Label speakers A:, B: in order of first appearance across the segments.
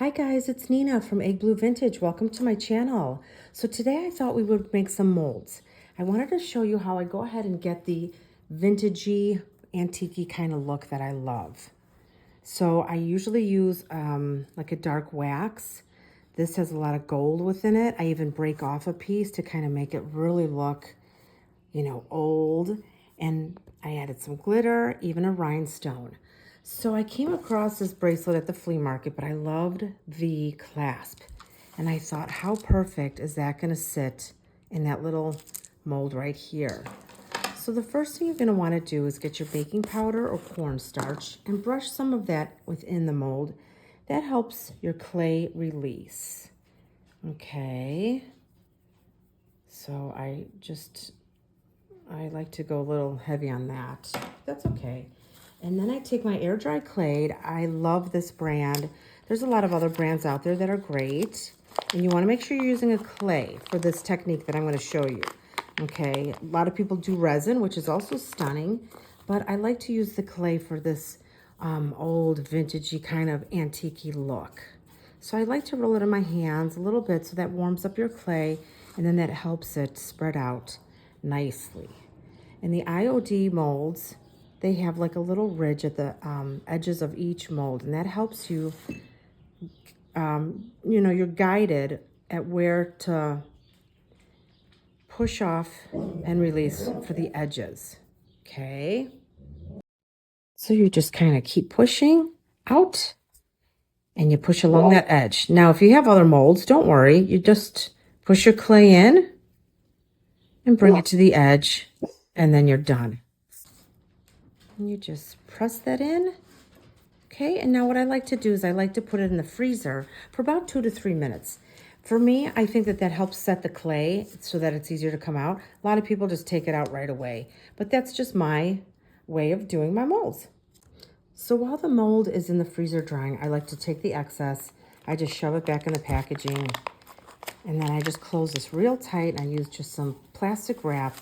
A: Hi guys, it's Nina from Egg Blue Vintage. Welcome to my channel. So today I thought we would make some molds. I wanted to show you how I go ahead and get the vintagey, antique-y kind of look that I love. So I usually use like a dark wax. This has a lot of gold within it. I even break off a piece to kind of make it really look, old. And I added some glitter, even a rhinestone. So I came across this bracelet at the flea market, but I loved the clasp. And I thought, how perfect is that going to sit in that little mold right here? So the first thing you're going to want to do is get your baking powder or cornstarch and brush some of that within the mold. That helps your clay release. Okay. So I like to go a little heavy on that. That's okay. And then I take my air dry clay. I love this brand. There's a lot of other brands out there that are great. And you want to make sure you're using a clay for this technique that I'm going to show you. Okay, a lot of people do resin, which is also stunning. But I like to use the clay for this old vintagey kind of antique-y look. So I like to roll it in my hands a little bit so that warms up your clay. And then that helps it spread out nicely. And the IOD molds, they have like a little ridge at the edges of each mold, and that helps you, you're guided at where to push off and release for the edges, okay? So you just kind of keep pushing out, and you push along that edge. Now, if you have other molds, don't worry. You just push your clay in and bring it to the edge, and then you're done. And you just press that in. Okay, and now what I like to do is I like to put it in the freezer for about 2 to 3 minutes. For me, I think that helps set the clay so that it's easier to come out. A lot of people just take it out right away, but that's just my way of doing my molds. So while the mold is in the freezer drying, I like to take the excess, I just shove it back in the packaging, and then I just close this real tight, and I use just some plastic wrap.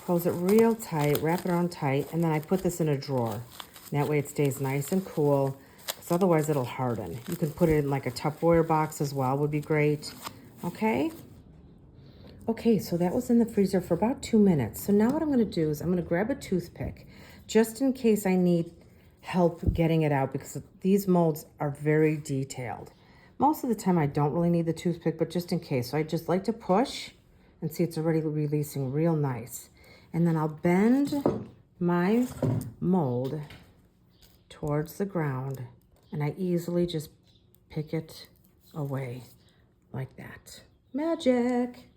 A: Close it real tight, wrap it around tight, and then I put this in a drawer. That way it stays nice and cool, because otherwise it'll harden. You can put it in like a Tupperware box as well, would be great. Okay? Okay, so that was in the freezer for about 2 minutes. So now what I'm going to do is I'm going to grab a toothpick, just in case I need help getting it out, because these molds are very detailed. Most of the time I don't really need the toothpick, but just in case. So I just like to push and see it's already releasing real nice. And then I'll bend my mold towards the ground, and I easily just pick it away like that. Magic.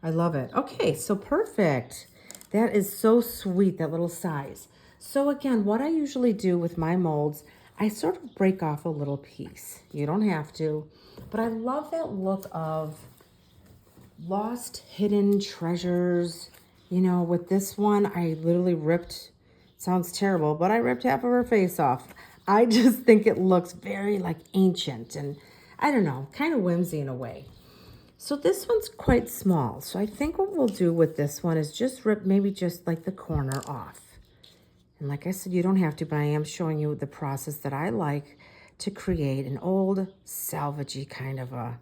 A: I love it. Okay, so perfect. That is so sweet, that little size. So again, what I usually do with my molds, I sort of break off a little piece. You don't have to, but I love that look of lost hidden treasures. With this one, I literally ripped, sounds terrible, but I ripped half of her face off. I just think it looks very like ancient and I don't know, kind of whimsy in a way. So this one's quite small. So I think what we'll do with this one is just rip maybe just like the corner off. And like I said, you don't have to, but I am showing you the process that I like to create an old salvagey kind of a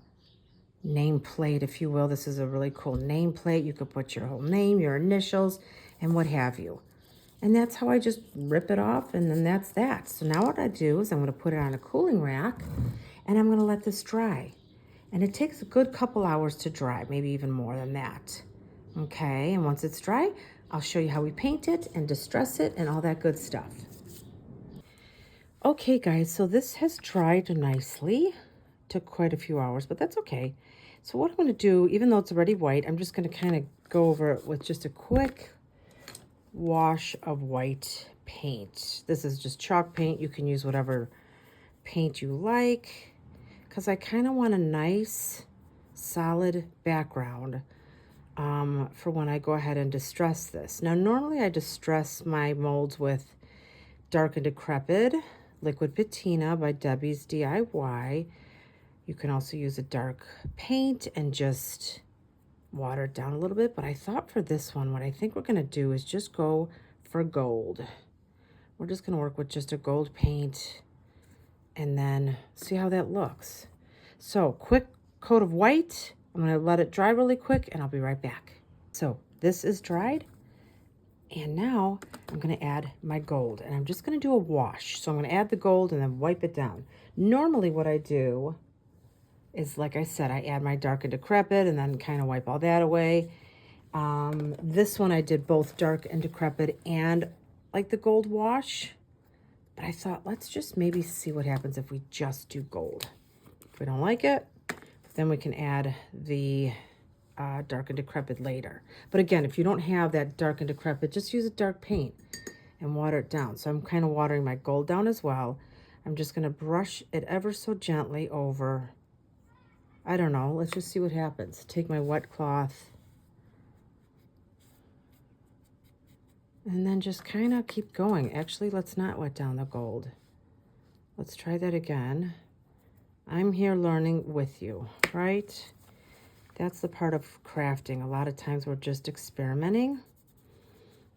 A: nameplate, if you will. This is a really cool nameplate. You could put your whole name, your initials, and what have you. And that's how I just rip it off, and then that's that. So now what I do is I'm going to put it on a cooling rack, and I'm going to let this dry. And it takes a good couple hours to dry, maybe even more than that. Okay, and once it's dry, I'll show you how we paint it and distress it and all that good stuff. Okay, guys, so this has dried nicely. Took quite a few hours, but that's okay. So what I'm going to do, even though it's already white, I'm just going to kind of go over it with just a quick wash of white paint. This is just chalk paint. You can use whatever paint you like, because I kind of want a nice solid background for when I go ahead and distress this. Now normally I distress my molds with Dark and Decrepit Liquid Patina by Debbie's DIY. You can also use a dark paint and just water it down a little bit. But I thought for this one, what I think we're going to do is just go for gold. We're just going to work with just a gold paint and then see how that looks. So quick coat of white. I'm going to let it dry really quick and I'll be right back. So this is dried. And now I'm going to add my gold, and I'm just going to do a wash. So I'm going to add the gold and then wipe it down. Normally what I do is, like I said, I add my dark and decrepit and then kind of wipe all that away. This one I did both dark and decrepit and like the gold wash. But I thought, let's just maybe see what happens if we just do gold. If we don't like it, then we can add the dark and decrepit later. But again, if you don't have that dark and decrepit, just use a dark paint and water it down. So I'm kind of watering my gold down as well. I'm just going to brush it ever so gently over. I don't know. Let's just see what happens. Take my wet cloth and then just kind of keep going. Actually, let's not wet down the gold. Let's try that again. I'm here learning with you, right? That's the part of crafting. A lot of times we're just experimenting.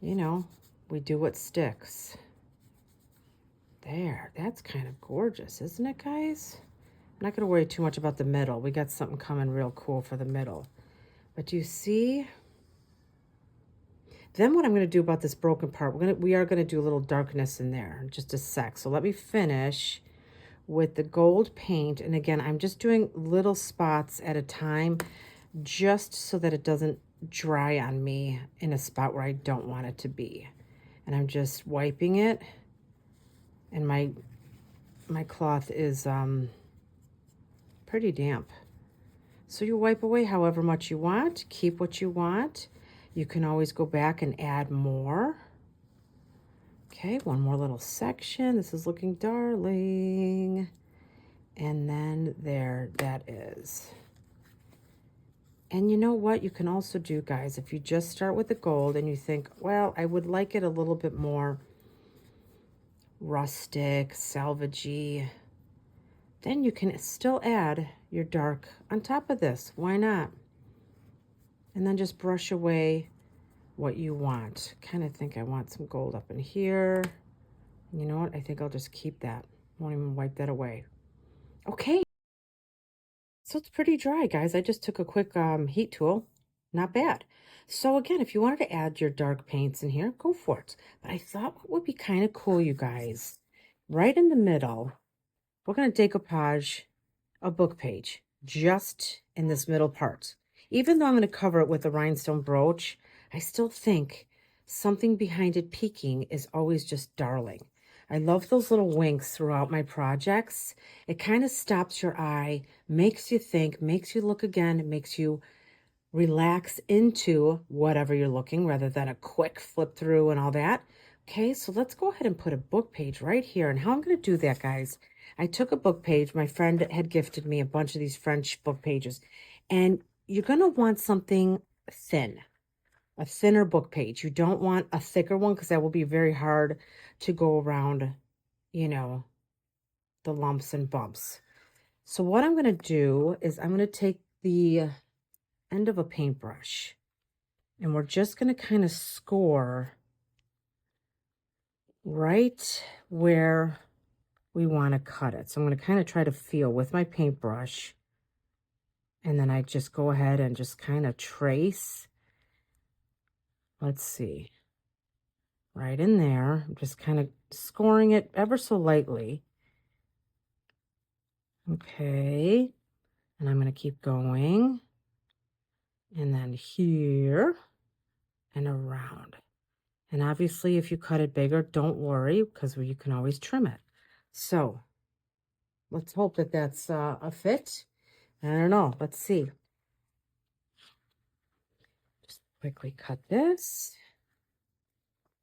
A: You know, we do what sticks. There, that's kind of gorgeous, isn't it, guys? I'm not going to worry too much about the middle. We got something coming real cool for the middle. But do you see? Then what I'm going to do about this broken part, we are going to do a little darkness in there in just a sec. So let me finish with the gold paint. And again, I'm just doing little spots at a time, just so that it doesn't dry on me in a spot where I don't want it to be. And I'm just wiping it, and my cloth is pretty damp. So you wipe away however much you want, keep what you want. You can always go back and add more. Okay, one more little section. This is looking darling. And then there, that is. And you know what you can also do, guys, if you just start with the gold and you think, well, I would like it a little bit more rustic, salvagey, then you can still add your dark on top of this. Why not? And then just brush away what you want. Kind of think I want some gold up in here. You know what? I think I'll just keep that. Won't even wipe that away. Okay. So it's pretty dry, guys. I just took a quick heat tool. Not bad. So again, if you wanted to add your dark paints in here, go for it. But I thought what would be kind of cool, you guys, right in the middle, we're going to decoupage a book page just in this middle part. Even though I'm going to cover it with a rhinestone brooch, I still think something behind it peeking is always just darling. I love those little winks throughout my projects. It kind of stops your eye, makes you think, makes you look again, makes you relax into whatever you're looking rather than a quick flip through and all that. Okay, so let's go ahead and put a book page right here. And how I'm going to do that, guys, I took a book page. My friend had gifted me a bunch of these French book pages. And you're going to want something thin, a thinner book page. You don't want a thicker one because that will be very hard to go around, you know, the lumps and bumps. So what I'm going to do is I'm going to take the end of a paintbrush and we're just going to kind of score right where we want to cut it. So I'm going to kind of try to feel with my paintbrush, and then I just go ahead and just kind of trace. Let's see, right in there. I'm just kind of scoring it ever so lightly. Okay, and I'm going to keep going, and then here and around. And obviously if you cut it bigger, don't worry, because you can always trim it. So let's hope that that's a fit. I don't know. Let's see. Just quickly cut this.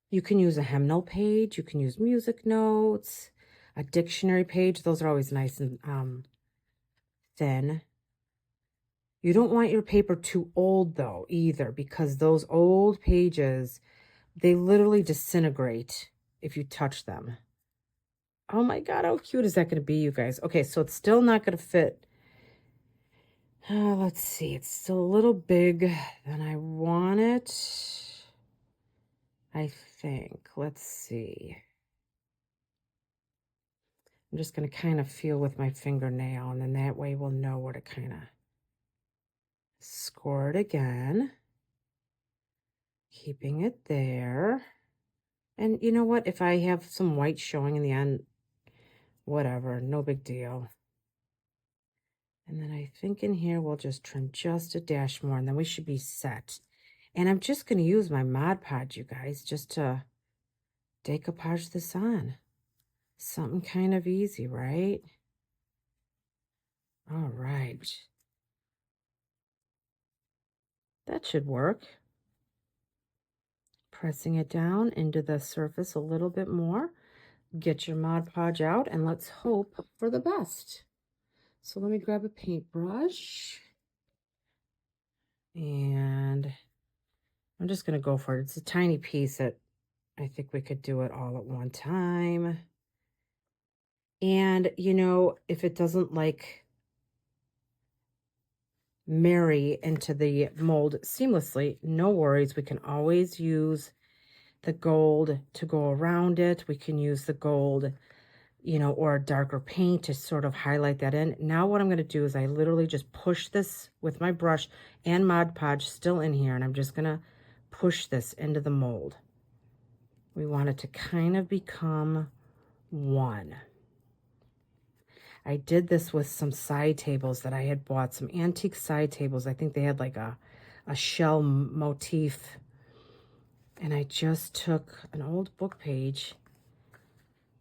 A: You can use a hymnal page. You can use music notes, a dictionary page. Those are always nice and thin. You don't want your paper too old, though, either, because those old pages, they literally disintegrate if you touch them. Oh my God, how cute is that going to be, you guys? Okay, so it's still not going to fit. Let's see, it's still a little big than I want it, I think. Let's see. I'm just going to kind of feel with my fingernail, and then that way we'll know where to kind of score it again. Keeping it there. And you know what? If I have some white showing in the end, whatever, no big deal. And then I think in here we'll just trim just a dash more, and then we should be set. And I'm just going to use my Mod Podge, you guys, just to decoupage this on. Something kind of easy, right? All right. That should work. Pressing it down into the surface a little bit more. Get your Mod Podge out, and let's hope for the best. So let me grab a paintbrush. And I'm just going to go for it. It's a tiny piece that I think we could do it all at one time. And, you know, if it doesn't like marry into the mold seamlessly, no worries. We can always use the gold to go around it. We can use the gold, you know, or a darker paint to sort of highlight that in. Now what I'm going to do is I literally just push this with my brush and Mod Podge still in here, and I'm just going to push this into the mold. We want it to kind of become one. I did this with some side tables that I had bought, some antique side tables. I think they had like a shell motif. And I just took an old book page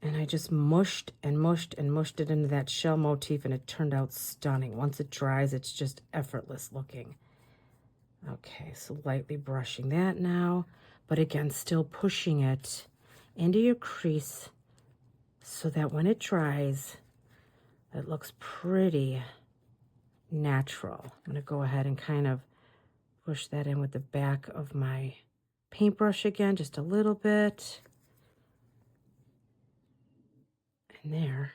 A: and I just mushed and mushed and mushed it into that shell motif, and it turned out stunning. Once it dries, it's just effortless looking. Okay, so lightly brushing that now, but again, still pushing it into your crease so that when it dries, it looks pretty natural. I'm going to go ahead and kind of push that in with the back of my paintbrush again, just a little bit. And there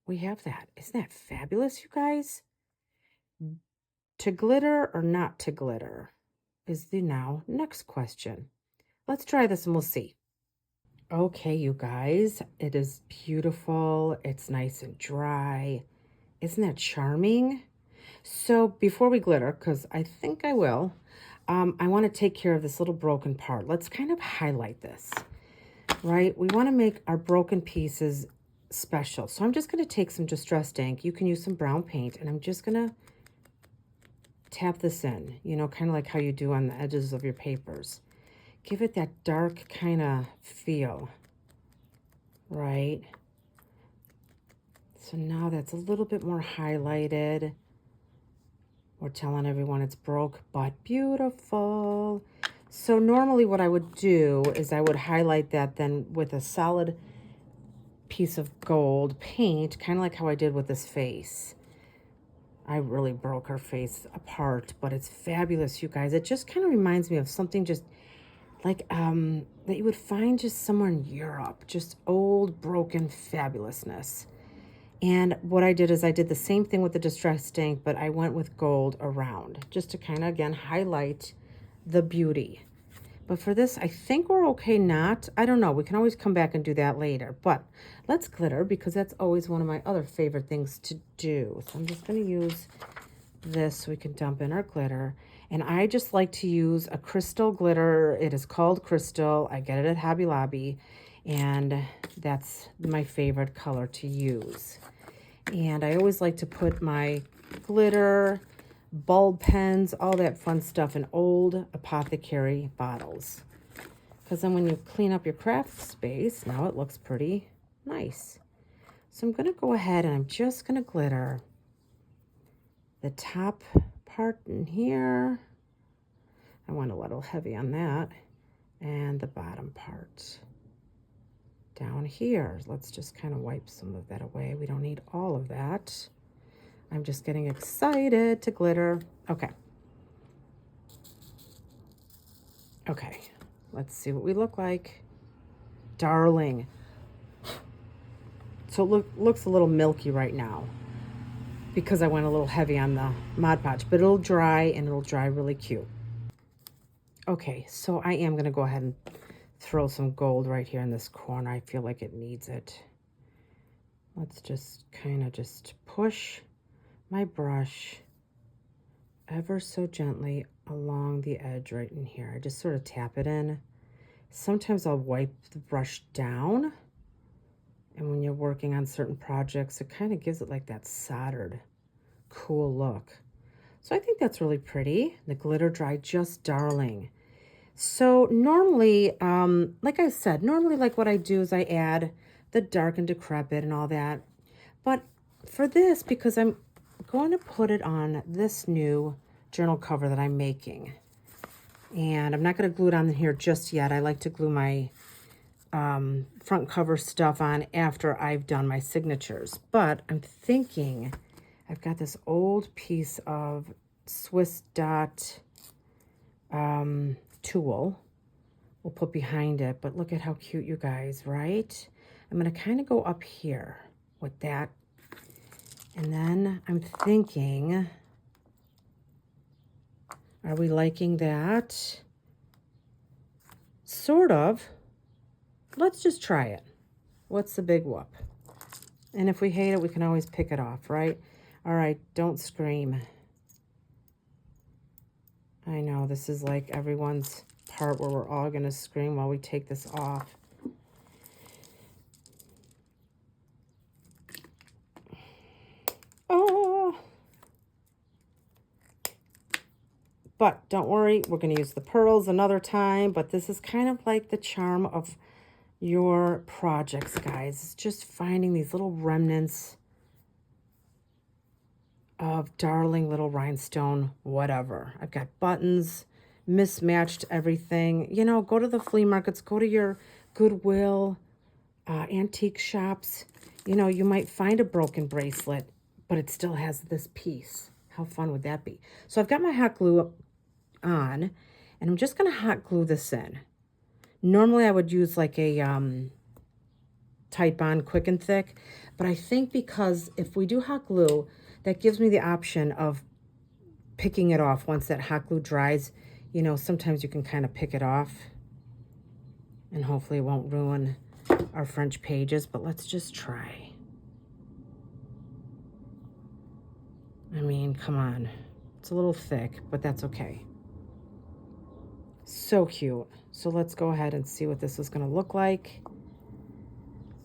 A: we have that. Isn't that fabulous, you guys? To glitter or not to glitter is the now next question. Let's try this and we'll see. Okay, you guys, it is beautiful. It's nice and dry. Isn't that charming? So before we glitter, because I think I will, I want to take care of this little broken part. Let's kind of highlight this, right? We want to make our broken pieces special. So I'm just going to take some distressed ink. You can use some brown paint, and I'm just going to tap this in, you know, kind of like how you do on the edges of your papers. Give it that dark kind of feel, right? So now that's a little bit more highlighted. We're telling everyone it's broke, but beautiful. So normally what I would do is I would highlight that then with a solid piece of gold paint, kind of like how I did with this face. I really broke her face apart, but it's fabulous, you guys. It just kind of reminds me of something just like that you would find just somewhere in Europe, just old, broken fabulousness. And what I did is I did the same thing with the distressed ink, but I went with gold around just to kind of, again, highlight the beauty. But for this, I think we're okay not. I don't know. We can always come back and do that later. But let's glitter, because that's always one of my other favorite things to do. So I'm just going to use this so we can dump in our glitter. And I just like to use a crystal glitter. It is called Crystal. I get it at Hobby Lobby. And that's my favorite color to use. And I always like to put my glitter, bulb pens, all that fun stuff in old apothecary bottles. Because then when you clean up your craft space, now it looks pretty nice. So I'm going to go ahead and I'm just going to glitter the top part in here. I went a little heavy on that. And the bottom part down here. Let's just kind of wipe some of that away. We don't need all of that. I'm just getting excited to glitter. Okay. Okay. Let's see what we look like. Darling. So it looks a little milky right now because I went a little heavy on the Mod Podge, but it'll dry and it'll dry really cute. Okay, so I am going to go ahead and throw some gold right here in this corner. I feel like it needs it. Let's just kind of just push my brush ever so gently along the edge right in here. I just sort of tap it in. Sometimes I'll wipe the brush down, and when you're working on certain projects, it kind of gives it like that soldered, cool look. So I think that's really pretty. The glitter dried just darling. So normally, like I said, normally like what I do is I add the dark and decrepit and all that. But for this, because I'm going to put it on this new journal cover that I'm making, and I'm not going to glue it on here just yet. I like to glue my front cover stuff on after I've done my signatures. But I'm thinking I've got this old piece of Swiss dot tulle we'll put behind it. But look at how cute, you guys, right? I'm going to kind of go up here with that. And then I'm thinking, are we liking that? Sort of. Let's just try it. What's the big whoop? And if we hate it, we can always pick it off, right? All right, don't scream. I know, this is like everyone's part where we're all going to scream while we take this off. Oh! But don't worry, we're going to use the pearls another time. But this is kind of like the charm of your projects, guys. It's just finding these little remnants of darling little rhinestone whatever. I've got buttons, mismatched everything. You know, go to the flea markets, go to your Goodwill, antique shops. You know, you might find a broken bracelet, but it still has this piece. How fun would that be? So I've got my hot glue on, and I'm just going to hot glue this in. Normally I would use like a Titebond Quick and Thick, but I think because if we do hot glue, that gives me the option of picking it off once that hot glue dries. You know, sometimes you can kind of pick it off, and hopefully it won't ruin our French pages, but let's just try. I mean, come on. It's a little thick, but that's okay. So cute. So let's go ahead and see what this is going to look like.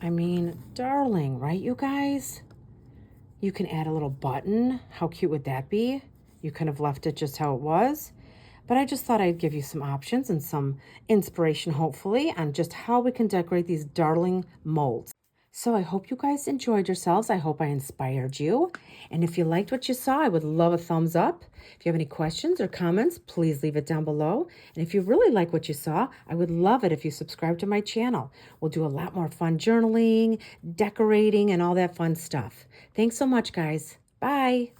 A: I mean, darling, right, you guys? You can add a little button. How cute would that be? You could have left it just how it was. But I just thought I'd give you some options and some inspiration, hopefully, on just how we can decorate these darling molds. So I hope you guys enjoyed yourselves. I hope I inspired you. And if you liked what you saw, I would love a thumbs up. If you have any questions or comments, please leave it down below. And if you really like what you saw, I would love it if you subscribe to my channel. We'll do a lot more fun journaling, decorating, and all that fun stuff. Thanks so much, guys. Bye.